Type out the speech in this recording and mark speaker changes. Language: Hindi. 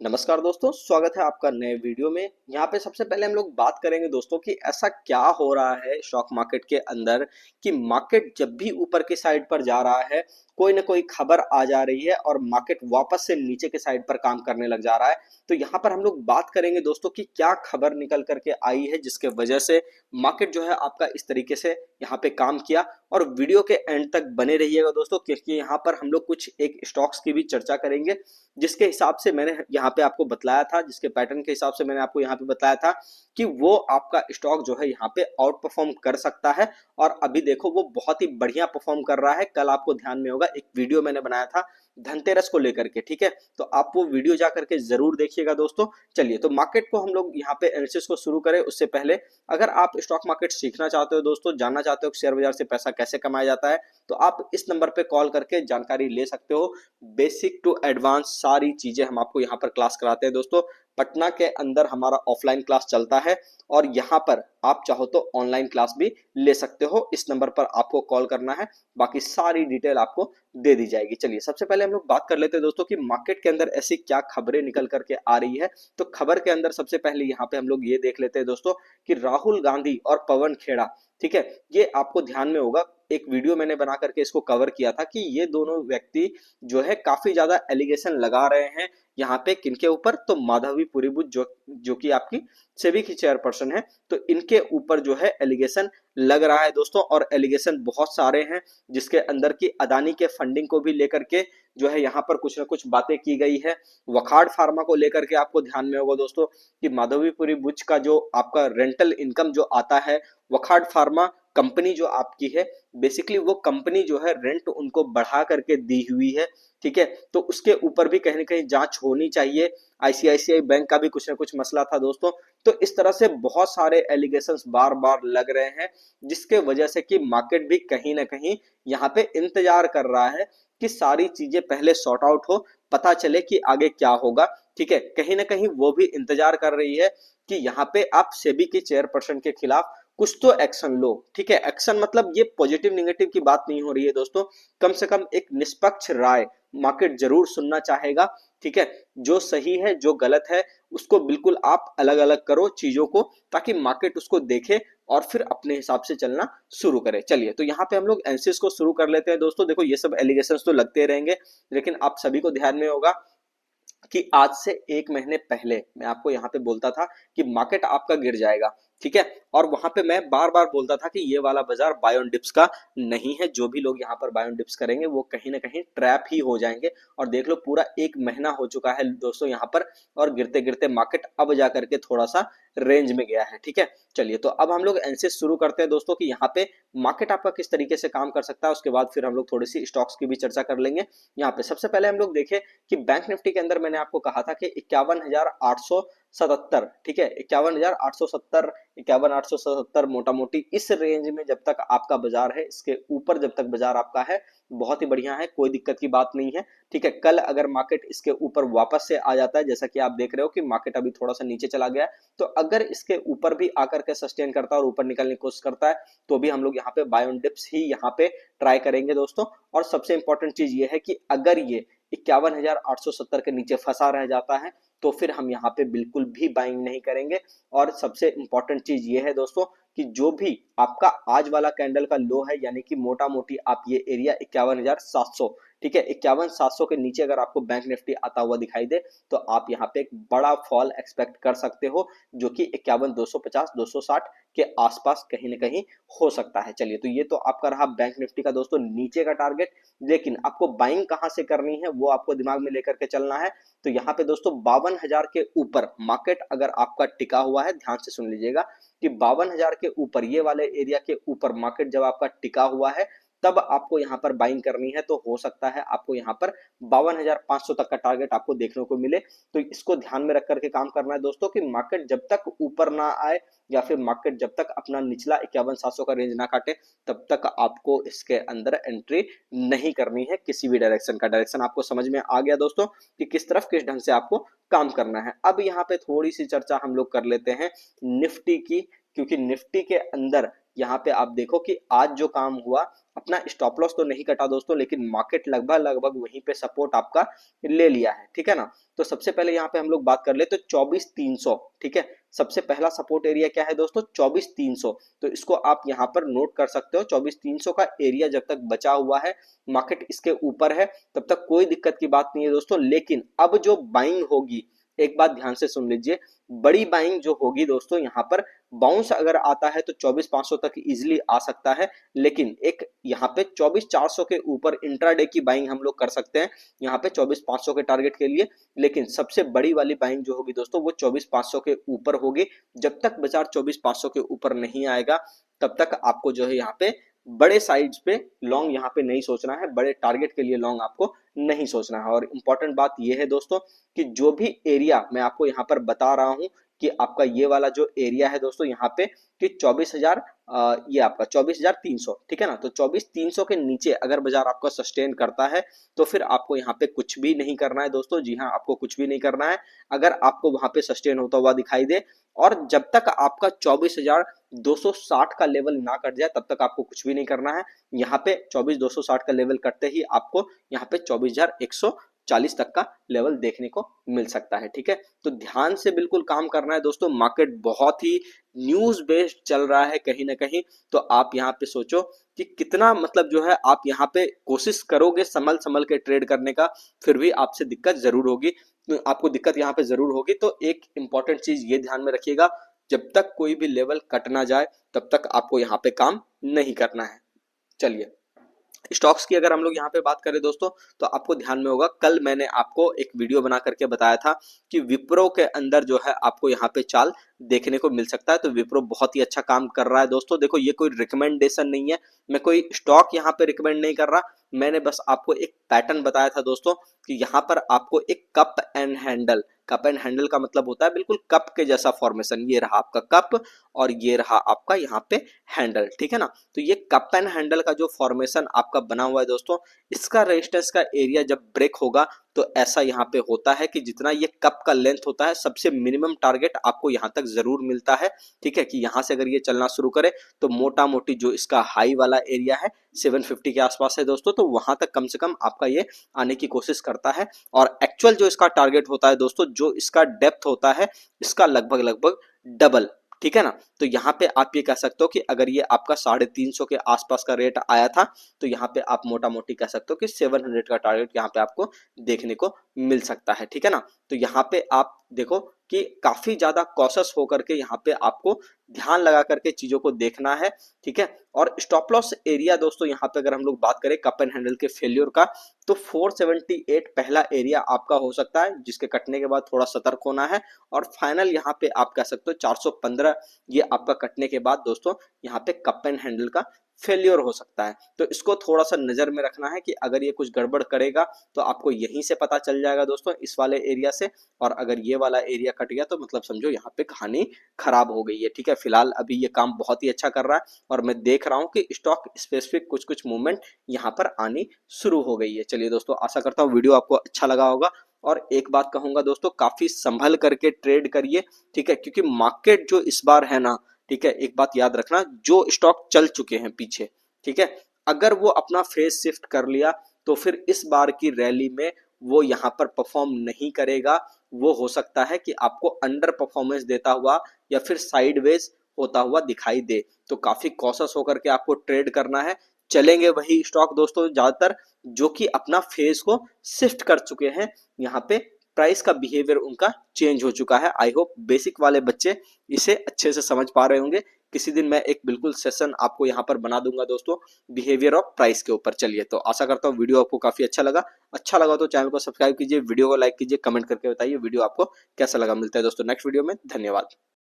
Speaker 1: नमस्कार दोस्तों, स्वागत है आपका नए वीडियो में। यहाँ पे सबसे पहले हम लोग बात करेंगे दोस्तों कि ऐसा क्या हो रहा है स्टॉक मार्केट के अंदर कि मार्केट जब भी ऊपर की साइड पर जा रहा है, कोई ना कोई खबर आ जा रही है और मार्केट वापस से नीचे के साइड पर काम करने लग जा रहा है। तो यहाँ पर हम लोग बात करेंगे दोस्तों कि क्या खबर निकल करके आई है जिसके वजह से मार्केट जो है आपका इस तरीके से यहाँ पे काम किया। और वीडियो के एंड तक बने रहिएगा दोस्तों, क्योंकि यहाँ पर हम लोग कुछ एक स्टॉक्स की भी चर्चा करेंगे जिसके हिसाब से मैंने यहाँ पे आपको बतलाया था, जिसके पैटर्न के हिसाब से मैंने आपको यहाँ पे बताया था कि वो आपका स्टॉक जो है यहाँ पे आउट परफॉर्म कर सकता है। और अभी देखो वो बहुत ही बढ़िया परफॉर्म कर रहा है। कल आपको ध्यान में होगा एक वीडियो मैंने बनाया था धनतेरस को लेकर के, ठीक है, तो आप वो वीडियो जा करके जरूर देखिएगा दोस्तों। चलिए, तो मार्केट को हम लोग यहाँ पे एनालिसिस को शुरू करें उससे पहले अगर आप स्टॉक मार्केट सीखना चाहते हो दोस्तों, जानना चाहते हो कि शेयर बाजार से पैसा कैसे कमाया जाता है, तो आप इस नंबर पे कॉल करके जानकारी ले सकते हो। बेसिक टू एडवांस सारी चीजें हम आपको यहाँ पर क्लास कराते हैं दोस्तों। पटना के अंदर हमारा ऑफलाइन क्लास चलता है और यहाँ पर आप चाहो तो ऑनलाइन क्लास भी ले सकते हो। इस नंबर पर आपको कॉल करना है, बाकी सारी डिटेल आपको दे दी जाएगी। चलिए, सबसे पहले हम लोग बात कर लेते हैं दोस्तों कि मार्केट के अंदर ऐसी क्या खबरें निकल करके आ रही है। तो खबर के अंदर सबसे पहले यहाँ पे हम लोग ये देख लेते हैं दोस्तों कि राहुल गांधी और पवन खेड़ा, ठीक है, ये आपको ध्यान में होगा एक वीडियो मैंने बना करके इसको कवर किया था कि ये दोनों व्यक्ति जो है काफी ज्यादा एलिगेशन लगा रहे हैं यहाँ पे किनके ऊपर, तो माधवी पुरीबुच जो कि आपकी सेबी की चेयरपर्सन है, तो इनके ऊपर जो है एलिगेशन लग रहा है दोस्तों। और एलिगेशन बहुत सारे हैं जिसके अंदर की अदानी के फंडिंग को भी लेकर के जो है यहाँ पर कुछ ना कुछ बातें की गई है। वखाड़ फार्मा को लेकर के आपको ध्यान में होगा दोस्तों कि माधवीपुरी बुच का जो आपका रेंटल इनकम जो आता है, वखाड़ फार्मा कंपनी जो आपकी है, बेसिकली वो कंपनी जो है रेंट उनको बढ़ा करके दी हुई है, ठीक है, तो उसके ऊपर भी कहीं ना कहीं जांच होनी चाहिए। आईसीआईसीआई बैंक का भी कुछ ना कुछ मसला था दोस्तों। तो इस तरह से बहुत सारे एलिगेशंस बार बार लग रहे हैं जिसके वजह से कि मार्केट भी कहीं ना कहीं यहाँ पे इंतजार कर रहा है कि सारी चीजें पहले सॉर्ट आउट हो, पता चले कि आगे क्या होगा, ठीक है। कहीं ना कहीं वो भी इंतजार कर रही है कि यहाँ पे आप सेबी की चेयरपर्सन के खिलाफ कुछ तो एक्शन लो, ठीक है। एक्शन मतलब ये पॉजिटिव निगेटिव की बात नहीं हो रही है दोस्तों, कम से कम एक निष्पक्ष राय मार्केट जरूर सुनना चाहेगा, ठीक है। जो सही है जो गलत है उसको बिल्कुल आप अलग अलग करो चीजों को, ताकि मार्केट उसको देखे और फिर अपने हिसाब से चलना शुरू करे। चलिए, तो यहाँ पे हम लोग एनालिसिस को शुरू कर लेते हैं दोस्तों। देखो, ये सब एलिगेशंस तो लगते रहेंगे, लेकिन आप सभी को ध्यान में होगा कि आज से 1 महीने पहले मैं आपको यहाँ पे बोलता था कि मार्केट आपका गिर जाएगा, ठीक है। और वहां पे मैं बार बार बोलता था कि ये वाला बाजार बाय ऑन डिप्स का नहीं है, जो भी लोग यहाँ पर बाय ऑन डिप्स करेंगे वो कहीं ना कहीं ट्रैप ही हो जाएंगे। और देख लो, पूरा 1 महीना हो चुका है दोस्तों यहाँ पर, और गिरते गिरते मार्केट अब जा करके थोड़ा सा रेंज में गया है, ठीक है। चलिए, तो अब हम लोग एनालिसिस शुरू करते हैं दोस्तों कि यहाँ पे मार्केट आपका किस तरीके से काम कर सकता है। उसके बाद फिर हम लोग थोड़ी सी स्टॉक्स की भी चर्चा कर लेंगे। यहाँ पे सबसे पहले हम लोग देखें कि बैंक निफ्टी के अंदर मैंने आपको कहा था कि 51,877, ठीक है, 51,870, 51,877 मोटा मोटी इस रेंज में जब तक आपका बाजार है, इसके ऊपर जब तक बाजार आपका है, बहुत ही बढ़िया है, कोई दिक्कत की बात नहीं है, ठीक है। कल अगर मार्केट इसके ऊपर वापस से आ जाता है, जैसा कि आप देख रहे हो कि मार्केट अभी थोड़ा सा नीचे चला गया है, तो अगर इसके ऊपर भी आकर के सस्टेन करता है और ऊपर निकलने की कोशिश करता है, तो भी हम लोग यहाँ पे बाय ऑन डिप्स ही यहाँ पे ट्राई करेंगे दोस्तों। और सबसे इंपॉर्टेंट चीज ये है कि अगर ये 51,870 के नीचे फंसा रह जाता है तो फिर हम यहाँ पे बिल्कुल भी बाइंग नहीं करेंगे। और सबसे इंपॉर्टेंट चीज ये है दोस्तों कि जो भी आपका आज वाला कैंडल का लो है, यानी कि मोटा मोटी आप ये एरिया 51,700, ठीक है, 51,700 के नीचे अगर आपको बैंक निफ्टी आता हुआ दिखाई दे तो आप यहाँ पे एक बड़ा फॉल एक्सपेक्ट कर सकते हो, जो कि 51,250 260 के आसपास कहीं ना कहीं हो सकता है। चलिए, तो ये तो आपका रहा बैंक निफ्टी का दोस्तों नीचे का टारगेट। लेकिन आपको बाइंग कहां से करनी है वो आपको दिमाग में लेकर के चलना है। तो यहाँ पे दोस्तों 52,000 के ऊपर मार्केट अगर आपका टिका हुआ है, ध्यान से सुन लीजिएगा कि 52,000 के ऊपर, ये वाले एरिया के ऊपर मार्केट जब आपका टिका हुआ है, तब आपको यहाँ पर बाइंग करनी है। तो हो सकता है आपको यहाँ पर 52,500 तक का टारगेट आपको देखने को मिले। तो इसको ध्यान में रख करके काम करना है दोस्तों कि मार्केट जब तक ऊपर ना आए या फिर मार्केट जब तक अपना निचला 51,700 का रेंज ना काटे, तब तक आपको इसके अंदर एंट्री नहीं करनी है। किसी भी डायरेक्शन का डायरेक्शन आपको समझ में आ गया दोस्तों कि किस तरफ किस ढंग से आपको काम करना है। अब यहाँ पे थोड़ी सी चर्चा हम लोग कर लेते हैं निफ्टी की, क्योंकि निफ्टी के अंदर यहाँ पे आप देखो कि आज जो काम हुआ, अपना स्टॉप लॉस तो नहीं कटा दोस्तों, लेकिन मार्केट लगभग लगभग वहीं पे सपोर्ट आपका ले लिया है, ठीक है ना। तो सबसे पहले यहाँ पे हम लोग बात कर ले तो 24,300, ठीक है। सबसे पहला सपोर्ट एरिया क्या है दोस्तों, 24,300। तो इसको आप यहाँ पर नोट कर सकते हो। 24,300 का एरिया जब तक बचा हुआ है, मार्केट इसके ऊपर है, तब तक कोई दिक्कत की बात नहीं है दोस्तों। लेकिन अब जो बाइंग होगी, एक बात ध्यान से सुन लीजिए, बड़ी बाइंग जो होगी दोस्तों, यहाँ पर बाउंस अगर आता है तो 24,500 तक इजीली आ सकता है। लेकिन एक यहाँ पे 24,400 के ऊपर इंट्राडे की बाइंग हम लोग कर सकते हैं यहाँ पे 24,500 के टारगेट के लिए। लेकिन सबसे बड़ी वाली बाइंग जो होगी दोस्तों, वो 24,500 के ऊपर होगी। जब तक बाजार 24,500 के ऊपर नहीं आएगा, तब तक आपको जो है यहाँ पे बड़े साइड्स पे लॉन्ग यहाँ पे नहीं सोचना है, बड़े टारगेट के लिए लॉन्ग आपको नहीं सोचना है। और इंपॉर्टेंट बात यह है दोस्तों कि जो भी एरिया मैं आपको यहाँ पर बता रहा हूं कि आपका ये वाला जो एरिया है दोस्तों यहाँ पे कि 24,000, ये आपका 24,300, ठीक है ना। तो 24,300 के नीचे अगर बाजार आपका सस्टेन करता है तो फिर आपको यहाँ पे कुछ भी नहीं करना है दोस्तों। जी हाँ, आपको कुछ भी नहीं करना है। अगर आपको वहां पे सस्टेन होता हुआ दिखाई दे और जब तक आपका 24,260 का लेवल ना कट जाए, तब तक आपको कुछ भी नहीं करना है। यहाँ पे 24,260 का लेवल कटते ही आपको यहाँ पे 24,140 तक का लेवल देखने को मिल सकता है, ठीक है। तो ध्यान से बिल्कुल काम करना है दोस्तों। मार्केट बहुत ही न्यूज बेस्ड चल रहा है कहीं ना कहीं। तो आप यहाँ पे सोचो कि कितना मतलब जो है आप यहाँ पे कोशिश करोगे संभल संभल के ट्रेड करने का, फिर भी आपसे दिक्कत जरूर होगी। आपको दिक्कत यहाँ पे जरूर होगी। तो एक इंपॉर्टेंट चीज ये ध्यान में रखिएगा, जब तक कोई भी लेवल कट ना जाए तब तक आपको यहाँ पे काम नहीं करना है। चलिए, स्टॉक्स की अगर हम लोग यहाँ पे बात करें दोस्तों, तो आपको ध्यान में होगा कल मैंने आपको एक वीडियो बना करके बताया था कि विप्रो के अंदर जो है आपको यहाँ पे चाल देखने को मिल सकता है। तो विप्रो बहुत ही अच्छा काम कर रहा है दोस्तों। देखो, ये कोई रिकमेंडेशन नहीं है, मैं कोई स्टॉक यहाँ पे रिकमेंड नहीं कर रहा, मैंने बस आपको एक पैटर्न बताया था दोस्तों कि यहाँ पर आपको एक cup and handle, cup and handle का मतलब होता है बिल्कुल कप के जैसा फॉर्मेशन। ये रहा आपका कप और ये रहा आपका यहाँ पे हैंडल, ठीक है ना। तो ये कप एंड हैंडल का जो फॉर्मेशन आपका बना हुआ है दोस्तों, इसका रेजिस्टेंस का एरिया जब ब्रेक होगा तो ऐसा यहाँ पे होता है कि जितना ये कप का लेंथ होता है, सबसे मिनिमम टारगेट आपको यहाँ तक जरूर मिलता है, ठीक है। कि यहाँ से अगर ये चलना शुरू करे तो मोटा मोटी जो इसका हाई वाला एरिया है 750 के आसपास है दोस्तों, तो वहां तक कम से कम आपका ये आने की कोशिश करता है। और एक्चुअल जो इसका टारगेट होता है दोस्तों, जो इसका डेप्थ होता है, इसका लगभग लगभग डबल, ठीक है ना। तो यहाँ पे आप ये कह सकते हो कि अगर ये आपका 350 के आसपास का रेट आया था, तो यहाँ पे आप मोटा मोटी कह सकते हो कि 700 का टारगेट यहाँ पे आपको देखने को मिल सकता है, ठीक है ना। तो यहाँ पे आप देखो कि काफी ज्यादा कॉशियस होकर के यहाँ पे आपको ध्यान लगा करके चीजों को देखना है, ठीक है। और स्टॉप लॉस एरिया दोस्तों, यहाँ पे अगर हम लोग बात करें कप एंड हैंडल के फेल्योर का, तो 478 पहला एरिया आपका हो सकता है, जिसके कटने के बाद थोड़ा सतर्क होना है। और फाइनल यहाँ पे आप कह सकते हो 415, ये आपका कटने के बाद दोस्तों यहाँ पे कप एंड हैंडल का फेल्योर हो सकता है। तो इसको थोड़ा सा नजर में रखना है कि अगर ये कुछ गड़बड़ करेगा तो आपको यहीं से पता चल जाएगा दोस्तों, इस वाले एरिया से। और अगर ये वाला एरिया कट गया तो मतलब समझो यहाँ पे कहानी खराब हो गई है, ठीक है। फिलहाल अभी ये काम बहुत ही अच्छा कर रहा है और मैं देख रहा हूँ कि स्टॉक स्पेसिफिक कुछ कुछ मूवमेंट यहाँ पर आनी शुरू हो गई है। चलिए दोस्तों, आशा करता हूँ वीडियो आपको अच्छा लगा होगा। और एक बात कहूंगा दोस्तों, काफी संभल करके ट्रेड करिए, ठीक है, क्योंकि मार्केट जो इस बार है ना, ठीक है, एक बात याद रखना, जो स्टॉक चल चुके हैं पीछे, ठीक है, अगर वो अपना फेस शिफ्ट कर लिया तो फिर इस बार की रैली में वो यहाँ पर परफॉर्म नहीं करेगा। वो हो सकता है कि आपको अंडर परफॉर्मेंस देता हुआ या फिर साइडवेज होता हुआ दिखाई दे। तो काफी कॉशियस होकर के आपको ट्रेड करना है। चलेंगे वही स्टॉक दोस्तों ज्यादातर जो कि अपना फेस को शिफ्ट कर चुके हैं, यहाँ पे प्राइस का बिहेवियर उनका चेंज हो चुका है। आई होप बेसिक वाले बच्चे इसे अच्छे से समझ पा रहे होंगे। किसी दिन मैं एक बिल्कुल सेशन आपको यहाँ पर बना दूंगा दोस्तों बिहेवियर ऑफ प्राइस के ऊपर। चलिए, तो आशा करता हूँ वीडियो आपको काफी अच्छा लगा तो चैनल को सब्सक्राइब कीजिए, वीडियो को लाइक कीजिए, कमेंट करके बताइए वीडियो आपको कैसा लगा। मिलता है दोस्तों नेक्स्ट वीडियो में, धन्यवाद।